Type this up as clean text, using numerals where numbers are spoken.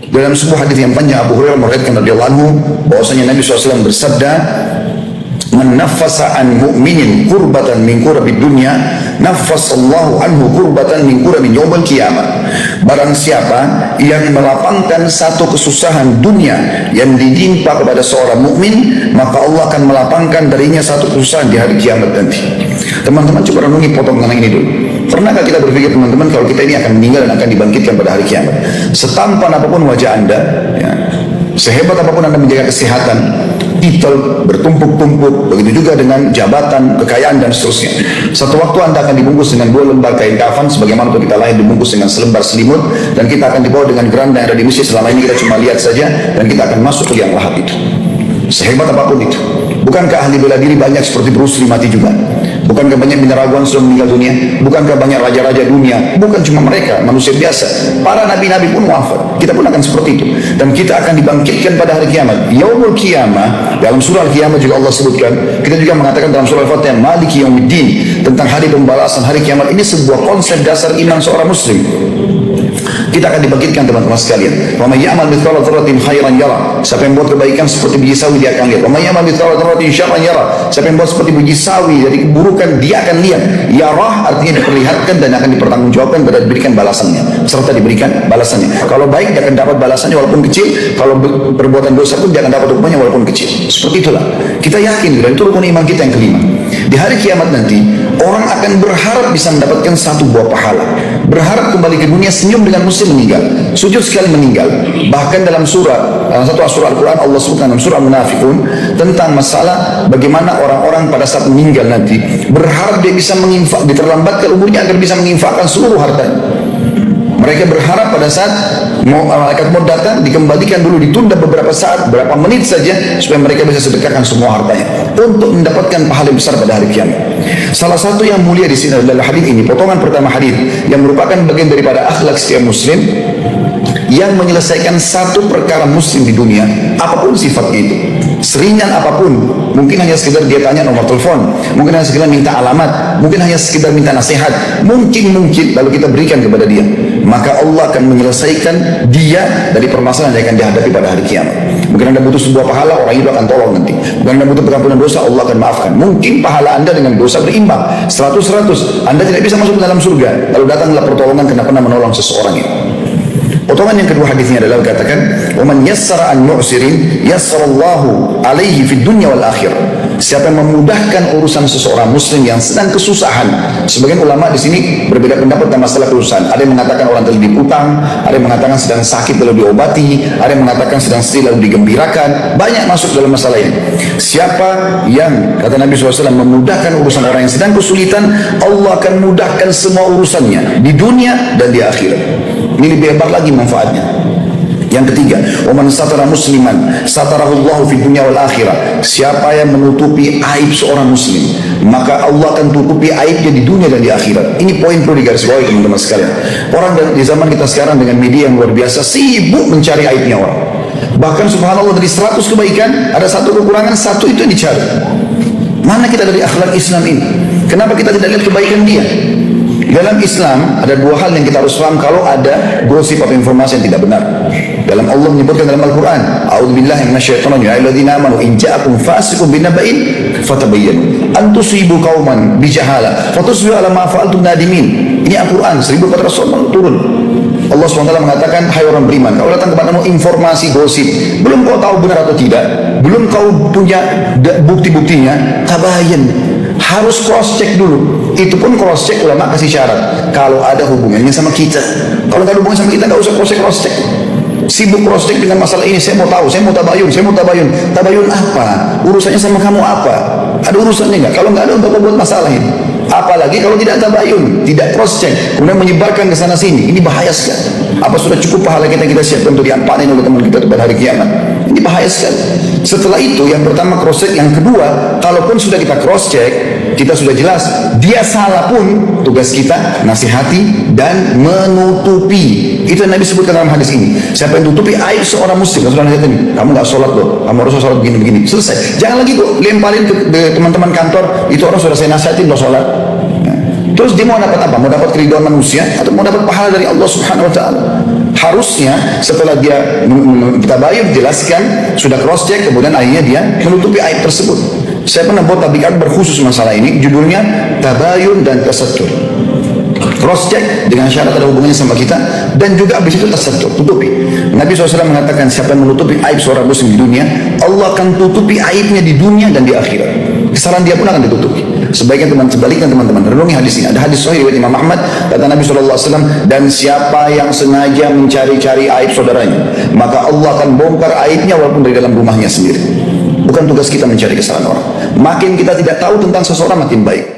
Dalam sebuah hadis yang panjang, Abu Hurairah meriwayatkan radhiyallahu anhu bahwasanya Nabi SAW bersabda, "Man naffasa an mu'minin kurbatan min kurabid dunya, naffasallahu anhu kurbatan min kurabi yaumil qiyamah." Barang siapa yang melapangkan satu kesusahan dunia yang ditimpa kepada seorang mukmin, maka Allah akan melapangkan darinya satu kesusahan di hari kiamat nanti. Teman-teman coba renungi potongan ini dulu. Pernahkah kita berpikir teman-teman kalau kita ini akan meninggal dan akan dibangkitkan pada hari kiamat? Setampan apapun wajah Anda, ya, sehebat apapun Anda menjaga kesehatan, titel bertumpuk-tumpuk, begitu juga dengan jabatan, kekayaan dan seterusnya. Satu waktu Anda akan dibungkus dengan 2 lembar kain kafan, sebagaimana waktu kita lahir dibungkus dengan selembar selimut, dan kita akan dibawa dengan geranda yang ada di masjid. Selama ini kita cuma lihat saja, dan kita akan masuk ke liang lahat itu. Sehebat apapun itu. Bukankah ahli bela diri banyak seperti Bruce Lee mati juga? Bukankah banyak binarawan sudah meninggal dunia? Bukankah banyak raja-raja dunia? Bukan cuma mereka, manusia biasa. Para nabi-nabi pun wafat. Kita pun akan seperti itu. Dan kita akan dibangkitkan pada hari kiamat. Yaumul qiyamah, dalam surah Al-Qiyamah juga Allah sebutkan. Kita juga mengatakan dalam surah Al-Fatihah, Maliki yaumiddin, tentang hari pembalasan, hari kiamat. Ini sebuah konsep dasar iman seorang muslim. Kita akan dibangkitkan teman-teman sekalian. Wa may ya'mal mithqala dzarratin khairan yara. Siapa yang buat kebaikan seperti biji sawi dia akan lihat. Wa may ya'mal mithqala dzarratin syarran yara. Siapa yang buat seperti biji sawi dari keburukan dia akan lihat. Yarah artinya diperlihatkan dan akan dipertanggungjawabkan dan diberikan balasannya. Serta diberikan balasannya. Kalau baik dia akan dapat balasannya walaupun kecil. Kalau perbuatan dosa pun dia akan dapat hukumannya walaupun kecil. Seperti itulah. Kita yakin dan itu rukun iman kita yang kelima. Di hari kiamat nanti orang akan berharap bisa mendapatkan satu buah pahala. Berharap kembali ke dunia senyum dengan muslim meninggal, sujud sekali meninggal. Bahkan dalam satu surah Al-Quran Allah sebutkan dalam surah Munafikun tentang masalah bagaimana orang-orang pada saat meninggal nanti berharap dia bisa menginfak, diterlambatkan umurnya agar bisa menginfakkan seluruh hartanya. Mereka berharap pada saat malaikat maut datang dikembalikan dulu, ditunda beberapa saat, beberapa menit saja supaya mereka bisa sedekahkan semua hartanya untuk mendapatkan pahala besar pada hari kiamat. Salah satu yang mulia di sini adalah hadis ini, potongan pertama hadis yang merupakan bagian daripada akhlak setiap muslim yang menyelesaikan satu perkara muslim di dunia, apapun sifatnya itu. Seringan apapun, mungkin hanya sekedar dia tanya nomor telepon, mungkin hanya sekedar minta alamat, mungkin hanya sekedar minta nasihat, mungkin lalu kita berikan kepada dia, maka Allah akan menyelesaikan dia dari permasalahan yang akan dihadapi pada hari kiamat. Mungkin Anda butuh sebuah pahala, orang itu akan tolong nanti. Mungkin Anda butuh pengampunan dosa, Allah akan maafkan. Mungkin pahala Anda dengan dosa berimbang 100-100, Anda tidak bisa masuk ke dalam surga, lalu datanglah pertolongan karena pernah menolong seseorang itu. Potongan yang kedua hadisnya adalah katakan, "Wa man yassara an mu'sirin yassarallahu alaihi fid dunya wal akhirah." Siapa yang memudahkan urusan seseorang muslim yang sedang kesusahan. Sebagian ulama di sini berbeda pendapat tentang masalah kesusahan. Ada yang mengatakan orang terlilit utang, ada yang mengatakan sedang sakit lalu diobati, ada yang mengatakan sedang sedih lalu digembirakan. Banyak masuk dalam masalah ini. Siapa yang kata Nabi SAW memudahkan urusan orang yang sedang kesulitan, Allah akan mudahkan semua urusannya di dunia dan di akhirat. Ini lebih hebat lagi manfaatnya. Yang ketiga, "Waman satara musliman satarahullahu fid dunya wal akhirah." Siapa yang menutupi aib seorang muslim, maka Allah akan tutupi aibnya di dunia dan di akhirat. Ini poin perlu digarisbawahi teman-teman sekalian. Orang di zaman kita sekarang dengan media yang luar biasa sibuk mencari aibnya orang. Bahkan subhanallah dari 100 kebaikan ada satu kekurangan, satu itu yang dicari. Mana kita dari akhlak Islam ini? Kenapa kita tidak lihat kebaikan dia? Dalam Islam ada dua hal yang kita harus paham kalau ada gosip atau informasi yang tidak benar. Dalam Allah menyebutkan dalam Al-Quran, "A'udzubillahi minasyaitonir rajim. Ya ayyuhalladzina amanu in ja'akum fasiqun binaba'in fatabayyanu an tusibu qauman bijahalah fatusbihu ala ma fa'altum nadimin." Ini Al-Quran 1400 turun. Allah SWT mengatakan, "Hai orang beriman, kalau datang kepadamu informasi gosip, belum kau tahu benar atau tidak, belum kau punya bukti-buktinya, tabayyan." Harus cross check dulu. Itu pun cross check ulama kasih syarat kalau ada hubungannya sama kita. Kalau nggak ada hubungan sama kita, nggak usah cross check. Sibuk cross check dengan masalah ini. Saya mau tahu, saya mau tabayun. Tabayun apa? Urusannya sama kamu apa? Ada urusannya nggak? Kalau nggak ada, untuk membuat masalah ini. Apalagi kalau tidak tabayun, tidak cross check, kemudian menyebarkan ke sana sini. Ini bahaya sekali. Apa sudah cukup pahala kita siapkan untuk diampanin oleh teman kita pada hari kiamat? Ini bahaya sekali. Setelah itu, yang pertama cross check, yang kedua, kalaupun sudah kita cross check, kita sudah jelas dia salah pun, tugas kita nasihati dan menutupi. Itu yang Nabi sebutkan dalam hadis ini. Siapa yang tutupi aib seorang muslim, Rasulullah nasihat ini, kamu nggak sholat loh, kamu harus sholat begini-begini, selesai. Jangan lagi kok lemparin ke teman-teman kantor, itu orang sudah saya nasihatin loh sholat. Terus dia mau dapat apa? Mau dapat keridhaan manusia atau mau dapat pahala dari Allah Subhanahu wa taala? harusnya setelah dia tabayun, jelaskan, sudah cross check, kemudian akhirnya dia menutupi aib tersebut. Saya pernah buat tablik akbar khusus masalah ini, judulnya tabayun dan tasattur. Cross check dengan syarat ada hubungannya sama kita, dan juga habis itu tasattur, tutupi. Nabi SAW mengatakan siapa yang menutupi aib seorang muslim di dunia, Allah akan tutupi aibnya di dunia dan di akhirat. Kesalahan dia pun akan ditutupi. Sebaiknya sebaliknya teman-teman, renungi hadis ini. Ada hadis sahih riwayat Imam Ahmad, kata Nabi SAW, dan siapa yang sengaja mencari-cari aib saudaranya, maka Allah akan bongkar aibnya walaupun dari dalam rumahnya sendiri. Bukan tugas kita mencari kesalahan orang. Makin kita tidak tahu tentang seseorang, makin baik.